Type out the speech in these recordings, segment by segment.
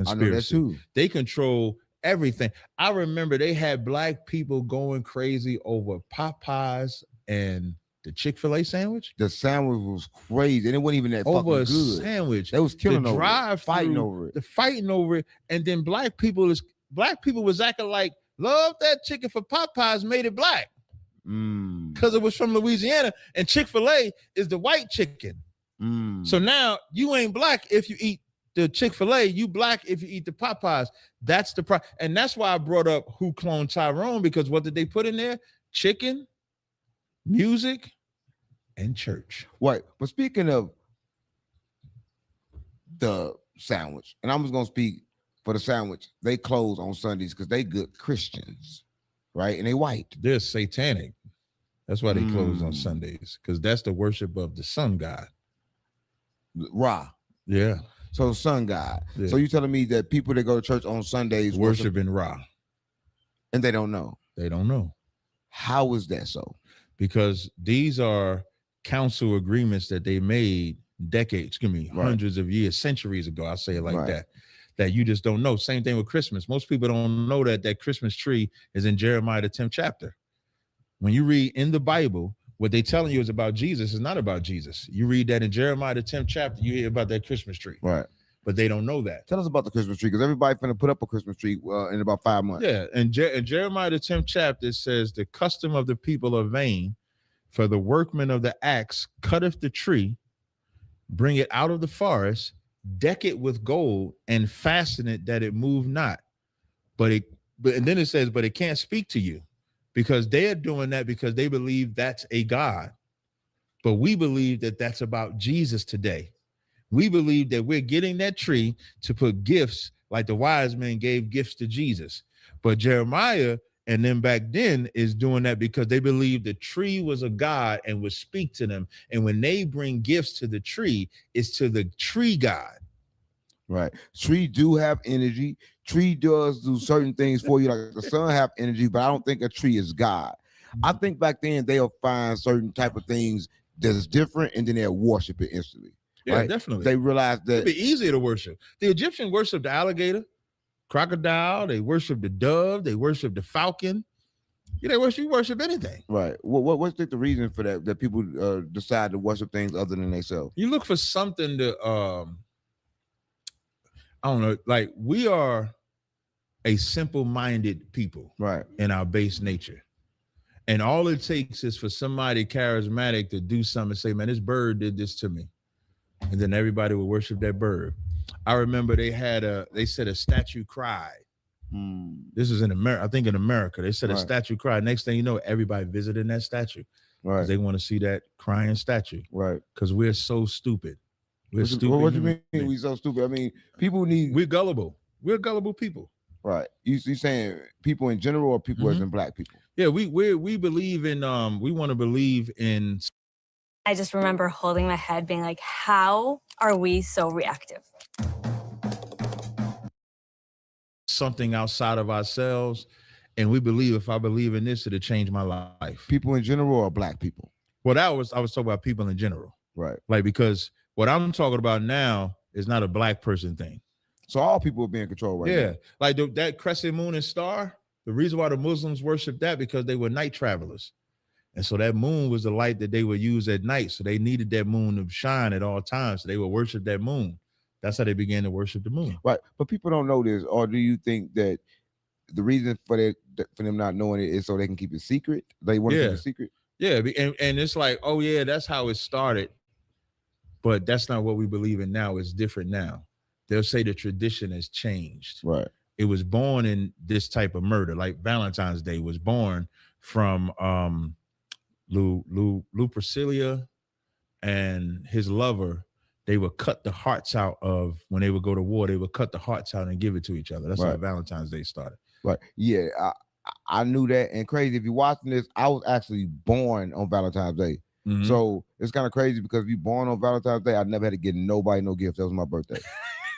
conspiracy. I know that too. They control everything. I remember they had black people going crazy over Popeyes and the Chick-fil-A sandwich. The sandwich was crazy, and it wasn't even that Over fucking a good. sandwich. They was killing the over drive it, fighting over it. The fighting over it, and then black people was acting like love that chicken for Popeyes made it black because it was from Louisiana, and Chick-fil-A is the white chicken. So now you ain't black if you eat the Chick-fil-A, you black if you eat the Popeyes. That's the problem. And that's why I brought up who cloned Tyrone, because what did they put in there? Chicken, music, and church. Right. But speaking of the sandwich, and I'm just going to speak for the sandwich, they close on Sundays because they good Christians, right? And they white. They're satanic. That's why they close on Sundays, because that's the worship of the sun god. Ra. Yeah. So sun god. Yeah. So you telling me that people that go to church on Sundays worshiping Ra. And they don't know. They don't know. How is that so? Because these are council agreements that they made hundreds of years, centuries ago. I'll say it like that you just don't know. Same thing with Christmas. Most people don't know that Christmas tree is in Jeremiah, the 10th chapter. When you read in the Bible, what they telling you is about Jesus is not about Jesus. You read that in Jeremiah, the 10th chapter, you hear about that Christmas tree. Right. But they don't know that. Tell us about the Christmas tree, because everybody's going to put up a Christmas tree in about 5 months. Yeah, and in Jeremiah, the 10th chapter, it says, the custom of the people are vain, for the workman of the axe cutteth the tree, bring it out of the forest, deck it with gold, and fasten it that it move not. And then it says, but it can't speak to you, because they are doing that because they believe that's a God. But we believe that that's about Jesus today. We believe that we're getting that tree to put gifts like the wise men gave gifts to Jesus. But Jeremiah and them back then is doing that because they believe the tree was a God and would speak to them. And when they bring gifts to the tree, it's to the tree God. Right. Tree do have energy. Tree does do certain things for you. Like the sun have energy, but I don't think a tree is God. I think back then they'll find certain type of things that's different, and then they'll worship it instantly. Yeah, right? Definitely. They realized that it'd be easier to worship. The Egyptians worshiped the alligator, crocodile. They worshiped the dove. They worshiped the falcon. You worship anything. Right. What's the reason for that? That people decide to worship things other than themselves. You look for something to I don't know. Like, we are a simple-minded people, right, in our base nature. And all it takes is for somebody charismatic to do something and say, man, this bird did this to me. And then everybody would worship that bird. I remember they said a statue cried. This is in America. I think in America, they said a statue cried. Next thing you know, everybody visiting that statue. Right. They want to see that crying statue. Right. Because we're so stupid. We're stupid. What do you mean we so stupid? I mean, we're gullible. We're gullible people. Right. You saying people in general, or people as in black people? Yeah, we believe in we want to believe in. I just remember holding my head being like, how are we so reactive? Something outside of ourselves, and we believe, if I believe in this, it'll change my life. People in general or black people? Well, I was talking about people in general. Right. Like, because what I'm talking about now is not a black person thing. So all people are being controlled right now. Yeah. Like that crescent moon and star, the reason why the Muslims worship that, because they were night travelers. And so that moon was the light that they would use at night. So they needed that moon to shine at all times. So they would worship that moon. That's how they began to worship the moon. Right. But people don't know this. Or do you think that the reason for them not knowing it is so they can keep it secret? They want to keep it secret? Yeah. And it's like, oh, yeah, that's how it started. But that's not what we believe in now. It's different now. They'll say the tradition has changed. Right. It was born in this type of murder. Like Valentine's Day was born from Lou Priscilla and his lover. They would cut the hearts out of, when they would go to war, they would cut the hearts out and give it to each other. That's how Valentine's Day started. Right. Yeah, I knew that. And crazy, if you're watching this, I was actually born on Valentine's Day. Mm-hmm. So it's kind of crazy, because if you're born on Valentine's Day, I never had to get nobody no gift. That was my birthday.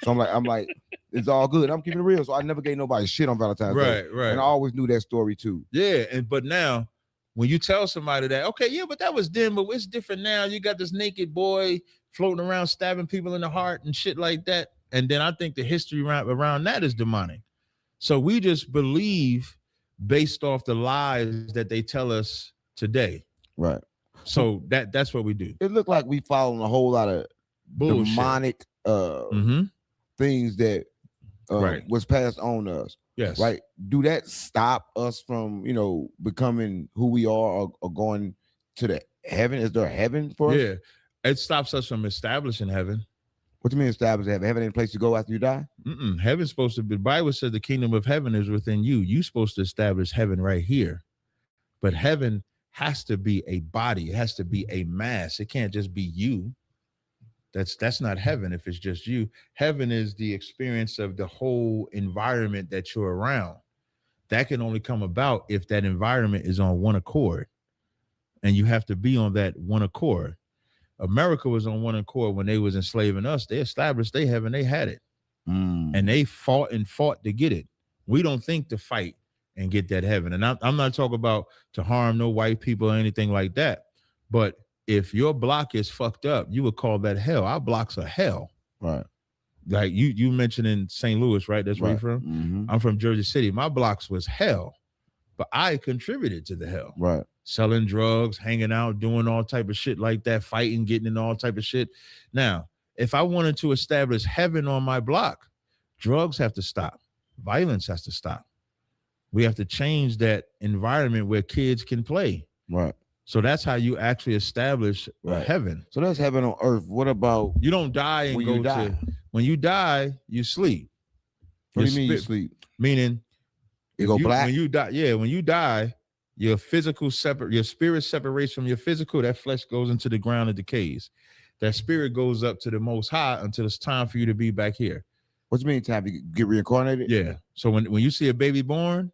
So I'm like, it's all good. I'm keeping it real. So I never gave nobody shit on Valentine's Day. Right. And I always knew that story too. Yeah. But now, when you tell somebody that, okay, yeah, but that was then, but it's different now. You got this naked boy floating around stabbing people in the heart and shit like that. And then I think the history around that is demonic. So we just believe based off the lies that they tell us today. Right. So that's what we do. It looked like we following a whole lot of Bullshit. demonic things that was passed on to us. Yes. Right. Do that stop us from, becoming who we are or going to the heaven? Is there a heaven for us? Yeah. It stops us from establishing heaven. What do you mean establish heaven? Heaven ain't a place to go after you die? Heaven's supposed to be, the Bible says the kingdom of heaven is within you. You're supposed to establish heaven right here. But heaven has to be a body. It has to be a mass. It can't just be you. That's not heaven if it's just you. Heaven is the experience of the whole environment that you're around. That can only come about if that environment is on one accord. And you have to be on that one accord. America was on one accord when they was enslaving us. They established their heaven. They had it. And they fought to get it. We don't think to fight and get that heaven. And I'm not talking about to harm no white people or anything like that. But if your block is fucked up, you would call that hell. Our blocks are hell. Right. Like you mentioned in St. Louis, right? That's where you're from? I'm from Jersey City. My blocks was hell. But I contributed to the hell. Right. Selling drugs, hanging out, doing all type of shit like that, fighting, getting in all type of shit. Now, if I wanted to establish heaven on my block, drugs have to stop. Violence has to stop. We have to change that environment where kids can play. Right. So that's how you actually establish heaven. So that's heaven on earth. What about you don't die and go to when you die, you sleep. What do you mean you sleep? Meaning you go black. When you die, when you die, your spirit separates from your physical. That flesh goes into the ground and decays. That spirit goes up to the Most High until it's time for you to be back here. What do you mean time to get reincarnated? Yeah. So when you see a baby born,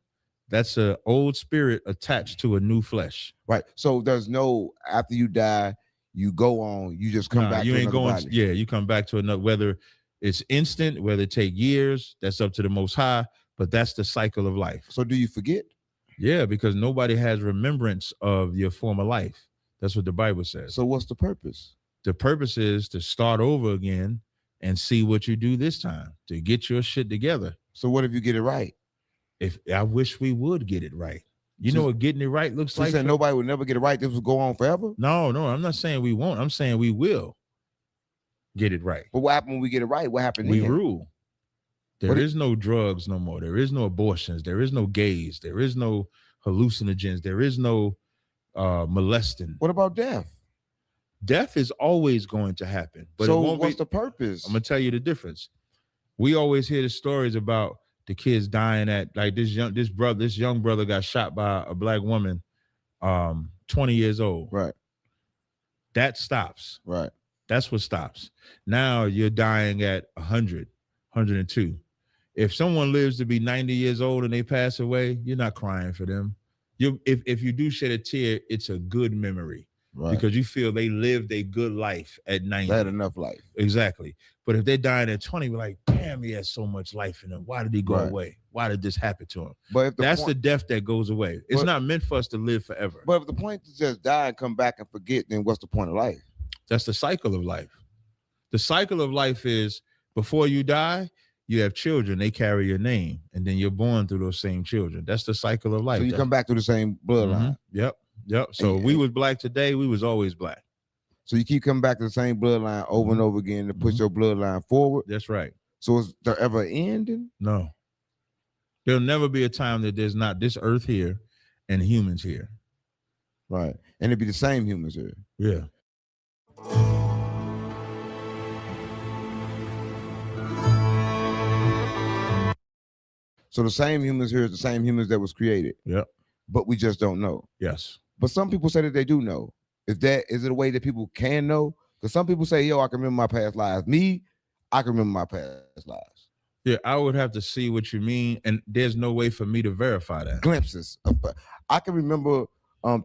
that's an old spirit attached to a new flesh. Right. So there's no after you die, you go on. You just come back. You to ain't going. body. Yeah, you come back to another. Whether it's instant, whether it take years, that's up to the Most High. But that's the cycle of life. So do you forget? Yeah, because nobody has remembrance of your former life. That's what the Bible says. So what's the purpose? The purpose is to start over again and see what you do this time to get your shit together. So what if you get it right? If I wish we would get it right. You know what getting it right looks like? You said nobody would never get it right. This will go on forever? No, I'm not saying we won't. I'm saying we will get it right. But what happened when we get it right? What happened We then? rule. There is no drugs no more. There is no abortions. There is no gays. There is no hallucinogens. There is no molesting. What about death? Death is always going to happen. But so what's the purpose? I'm going to tell you the difference. We always hear the stories about the kids dying at like this young brother got shot by a black woman, 20 years old. Right. That stops. Right. That's what stops. Now you're dying at 100, 102. If someone lives to be 90 years old and they pass away, you're not crying for them. If you do shed a tear, it's a good memory. Right. Because you feel they lived a good life at 90. They had enough life. Exactly. But if they're dying at 20, we're like, damn, he had so much life in him. Why did he go away? Why did this happen to him? But if that's the death that goes away. It's not meant for us to live forever. But if the point is just die and come back and forget, then what's the point of life? That's the cycle of life. The cycle of life is before you die, you have children, they carry your name, and then you're born through those same children. That's the cycle of life. So you come back to the same bloodline. Mm-hmm. Yep. So we was black today, we was always black. So you keep coming back to the same bloodline over and over again to push your bloodline forward. That's right. So is there ever an ending? No. There'll never be a time that there's not this earth here and humans here. Right. And it'd be the same humans here. Yeah. So the same humans here is the same humans that was created. Yep. But we just don't know. Yes. But some people say that they do know. Is it a way that people can know? Because some people say, yo, I can remember my past lives. Me, I can remember my past lives. Yeah, I would have to see what you mean. And there's no way for me to verify that. Glimpses. I can remember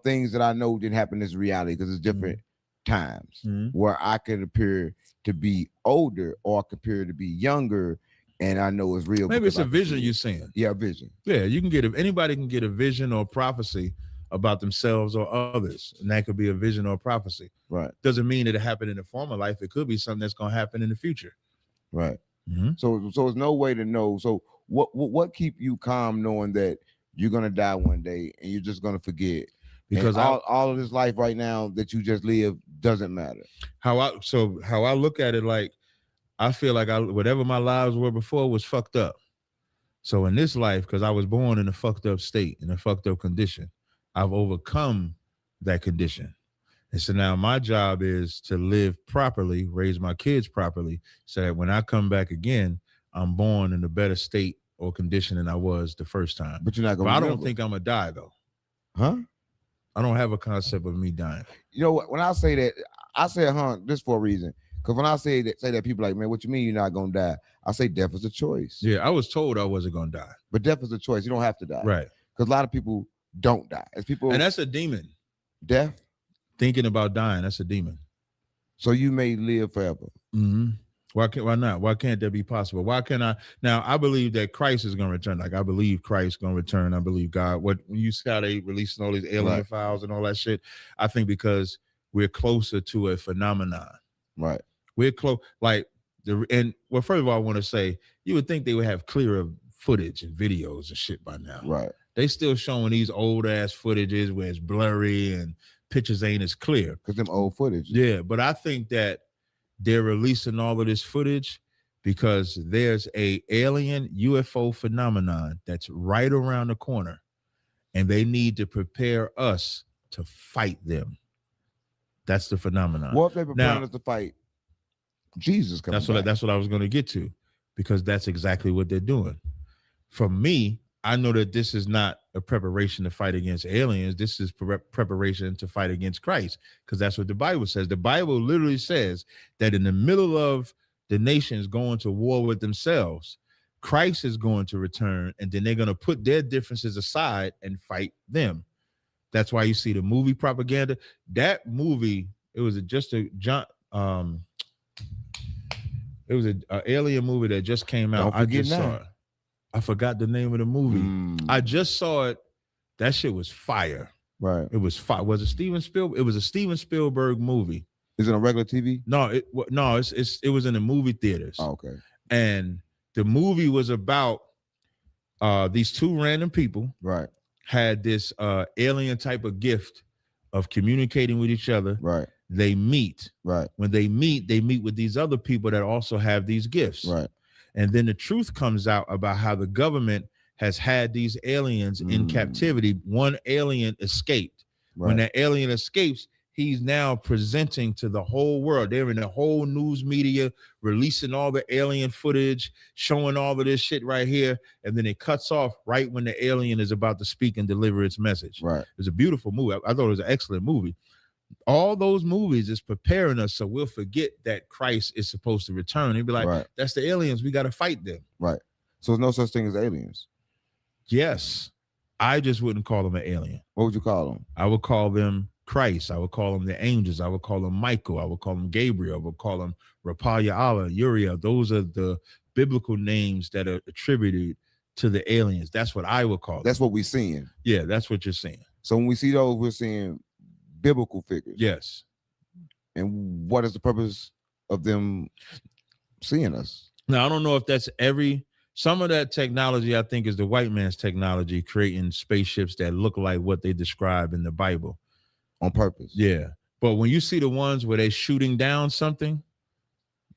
things that I know didn't happen as reality because it's different times where I can appear to be older or I can appear to be younger. And I know it's real. Maybe it's a vision you're seeing. Yeah, a vision. Yeah, you can get anybody can get a vision or prophecy about themselves or others, and that could be a vision or prophecy. Right. Doesn't mean that it happened in the former life. It could be something that's going to happen in the future. Right. So there's no way to know. So what keep you calm knowing that you're gonna die one day and you're just gonna forget? Because all of this life right now that you just live doesn't matter. How I look at it, like I feel like whatever my lives were before was fucked up. So in this life, because I was born in a fucked up state, in a fucked up condition, I've overcome that condition. And so now my job is to live properly, raise my kids properly, so that when I come back again, I'm born in a better state or condition than I was the first time. But you're not going to I don't think I'm going to die, though. Huh? I don't have a concept of me dying. You know what? When I say that, I say, just for a reason. Because when I say that, people like, man, what you mean you're not going to die? I say death is a choice. Yeah, I was told I wasn't going to die. But death is a choice. You don't have to die. Right. Because a lot of people don't die. And that's a demon. Death? Thinking about dying, that's a demon. So you may live forever. Mm-hmm. Why not? Why can't that be possible? Why can't I? Now, I believe that Christ is going to return. Like, I believe Christ is going to return. I believe God. When you see how they releasing all these alien files and all that shit, I think because we're closer to a phenomenon. Right. We're close. First of all, I want to say, you would think they would have clearer footage and videos and shit by now. Right. They still showing these old ass footages where it's blurry and pictures ain't as clear. Because them old footage. Yeah, but I think that they're releasing all of this footage because there's a alien UFO phenomenon that's right around the corner, and they need to prepare us to fight them. That's the phenomenon. What if they prepare us to fight Jesus? That's what I was going to get to, because that's exactly what they're doing. For me, I know that this is not a preparation to fight against aliens. This is preparation to fight against Christ, because that's what the Bible says. The Bible literally says that in the middle of the nations going to war with themselves, Christ is going to return, and then they're going to put their differences aside and fight them. That's why you see the movie propaganda. That movie, it was an alien movie that just came out. I just saw it. I forgot the name of the movie. I just saw it. That shit was fire. Right. It was fire. Was it Steven Spielberg? It was a Steven Spielberg movie. Is it on regular TV? No, it was in the movie theaters. Oh, okay. And the movie was about these two random people. Right. Had this alien type of gift of communicating with each other. Right. They meet. Right. When they meet with these other people that also have these gifts. Right. And then the truth comes out about how the government has had these aliens in captivity. One alien escaped. Right. When that alien escapes, he's now presenting to the whole world. They're in the whole news media, releasing all the alien footage, showing all of this shit right here. And then it cuts off right when the alien is about to speak and deliver its message. Right. It's a beautiful movie. I thought it was an excellent movie. All those movies is preparing us so we'll forget that Christ is supposed to return. He'd be like, That's the aliens. We got to fight them. Right. So there's no such thing as aliens. Yes. I just wouldn't call them an alien. What would you call them? I would call them Christ. I would call them the angels. I would call them Michael. I would call them Gabriel. I would call them Raphael, Allah, Uriel. Those are the biblical names that are attributed to the aliens. That's what I would call them. That's what we're seeing. Yeah, that's what you're seeing. So when we see those, we're seeing biblical figures. Yes. And what is the purpose of them seeing us? Now, I don't know if that's some of that technology, I think, is the white man's technology, creating spaceships that look like what they describe in the Bible. On purpose. Yeah. But when you see the ones where they're shooting down something,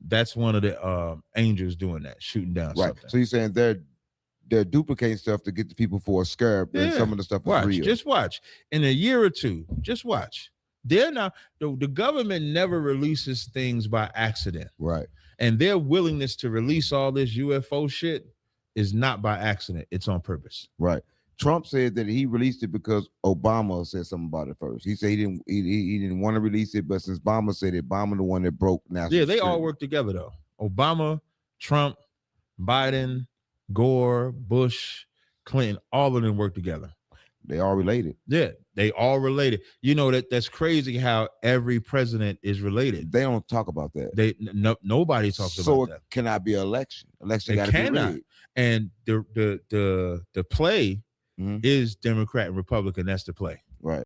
that's one of the angels doing that, shooting down something. So you're saying they're duplicating stuff to get the people for a scare, and some of the stuff is real. Just watch. In a year or two, just watch. They're not the government never releases things by accident. Right. And their willingness to release all this UFO shit is not by accident. It's on purpose. Right. Trump said that he released it because Obama said something about it first. He said he didn't want to release it, but since Obama said it, Obama the one that broke national security. They all work together though. Obama, Trump, Biden, Gore, Bush, Clinton, all of them work together. They all related. Yeah, they all related. You know that's crazy how every president is related. They don't talk about that. Nobody talks about that. So it cannot be an election. Election got to be rigged. And the play is Democrat and Republican. That's the play.